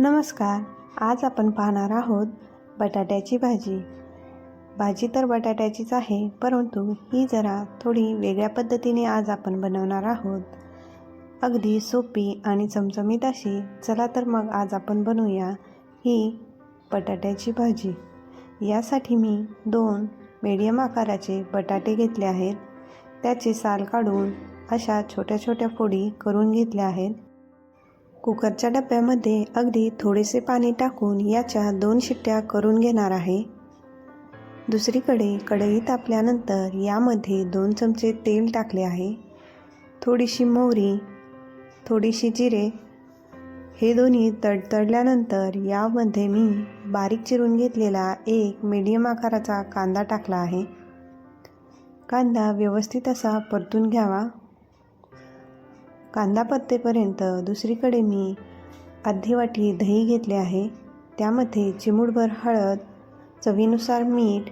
नमस्कार. आज आपण पाहणार आहोत बटाट्याची भाजी. भाजी तर बटाट्याचीच आहे, परंतु ही जरा थोडी वेगळ्या पद्धतीने आज आपण बनवणार आहोत. अगदी सोपी आणि चमचमीत अशी. चला तर मग आज आपण बनवूया ही बटाट्याची भाजी. यासाठी मी 2 मीडियम आकाराचे बटाटे घेतले आहेत. त्याचे साल काढून अशा छोट्या छोट्या फोडी करून घेतल्या आहेत. कुकरच्या डब्यामध्ये अगदी थोडेसे पाणी टाकून याच्या 2 शिट्ट्या करून घेणार आहे. दुसरीकडे कढई तापल्यानंतर यामध्ये 2 चमचे तेल टाकले आहे. थोडीशी मोहरी, थोडीशी जिरे हे दोन्ही तडतडल्यानंतर यामध्ये मी बारीक चिरून घेतलेला 1 मीडियम आकाराचा कांदा टाकला आहे. कांदा व्यवस्थित असा परतून घ्यावा. कांदा परतेपर्यंत दुसरीकडे मी अर्धी वाटी दही घेतले आहे. त्यामध्ये चिमूटभर हळद, चवीनुसार मीठ,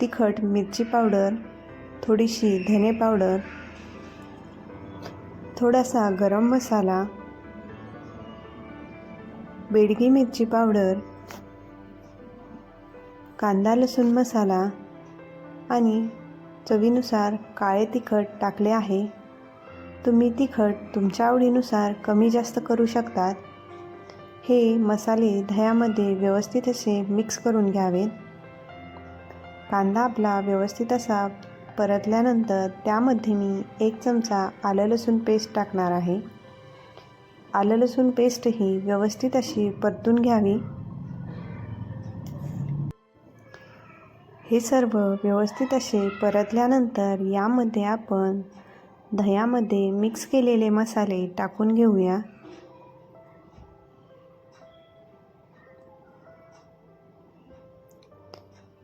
तिखट मिरची पावडर, थोडीशी धने पावडर, थोडासा गरम मसाला, बेडगी मिरची पावडर, कांदा लसूण मसाला आणि चवीनुसार काळे तिखट टाकले आहे. तुम्ही तिखट तुमच्या आवडीनुसार कमी जास्त करू शकतात. हे मसाले दह्यामध्ये व्यवस्थित असे मिक्स करून घ्यावेत. कांदा आपला व्यवस्थित असा परतल्यानंतर त्यामध्ये मी 1 चमचा आलं लसूण पेस्ट टाकणार आहे. आलं लसूण पेस्ट ही व्यवस्थित अशी परतून घ्यावी. हे सर्व व्यवस्थित असे परतल्यानंतर यामध्ये आपण दह्यामध्ये मिक्स केलेले मसाले टाकून घेऊया.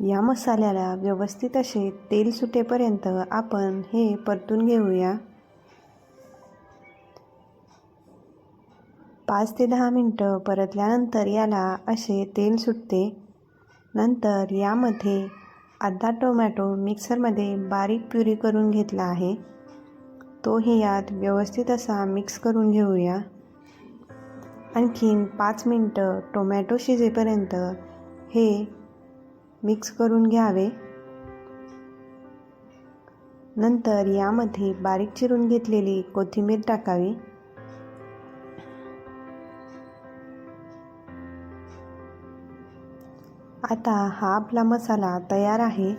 या मसाल्याला व्यवस्थित असे तेल सुटेपर्यंत आपण हे परतून घेऊया. 5 ते 10 मिनिटं परतल्यानंतर याला असे तेल सुटते. नंतर यामध्ये अर्धा टोमॅटो मिक्सरमध्ये बारीक प्युरी करून घेतला आहे. तोही यात व्यवस्थित असा मिक्स करून घेऊया. आणखीन 5 मिनिटं टोमॅटो शिजेपर्यंत हे मिक्स करून घ्यावे. नंतर यामध्ये बारीक चिरून घेतलेली कोथिंबीर टाकावी. आता हा आपला मसाला तयार आहे.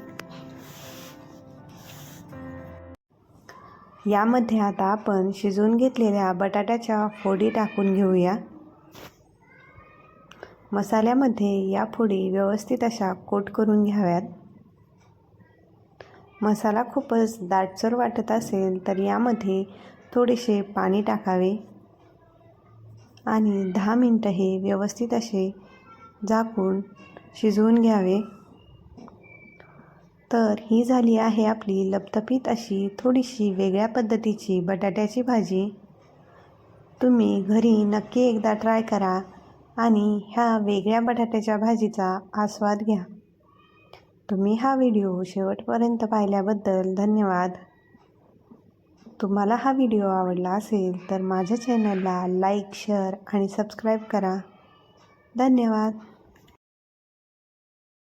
यामध्ये आता आपण शिजवून घेतलेल्या बटाट्याच्या फोडी टाकून घेऊया. मसाल्यामध्ये या फोडी व्यवस्थित अशा कोट करून घ्याव्यात. मसाला खूपच दाटसर वाटत असेल तर यामध्ये थोडेसे पाणी टाकावे आणि 10 मिनिटं हे व्यवस्थित असे झाकून शिजवून घ्यावे. तर ही झाली आहे आपली लपतपीत अशी थोडीशी वेगळ्या पद्धतीची बटाट्याची भाजी. तुम्ही घरी नक्की एकदा ट्राय करा आणि ह्या वेगळ्या बटाट्याच्या भाजीचा आस्वाद घ्या. तुम्ही हा व्हिडिओ शेवटपर्यंत पाहिल्याबद्दल धन्यवाद. तुम्हाला हा व्हिडिओ आवडला असेल तर माझ्या चॅनलला लाईक, शेअर आणि सबस्क्राईब करा. धन्यवाद.